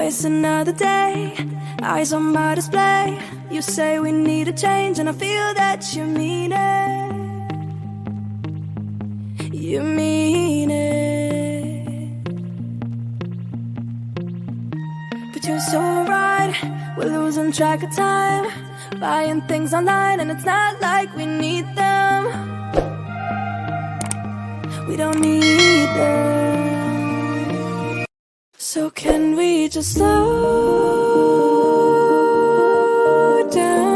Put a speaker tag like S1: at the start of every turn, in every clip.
S1: waste another day, eyes on my display. You say we need a change, and I feel that you mean it. You mean it. But you're so right, we're losing track of time, buying things online, and it's not like we need them. We don't need them. So can we just slow down?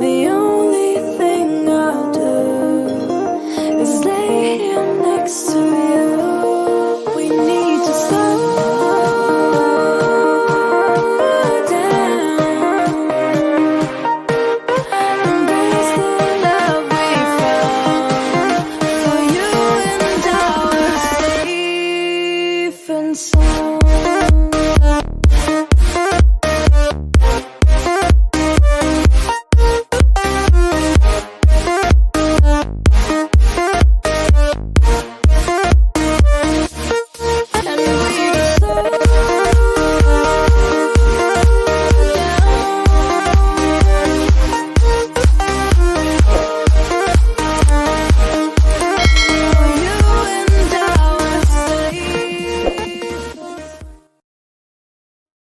S1: The only thing I'll do is lay here next to you. We need to slow down. Embrace the love we found for you and our safe and sound.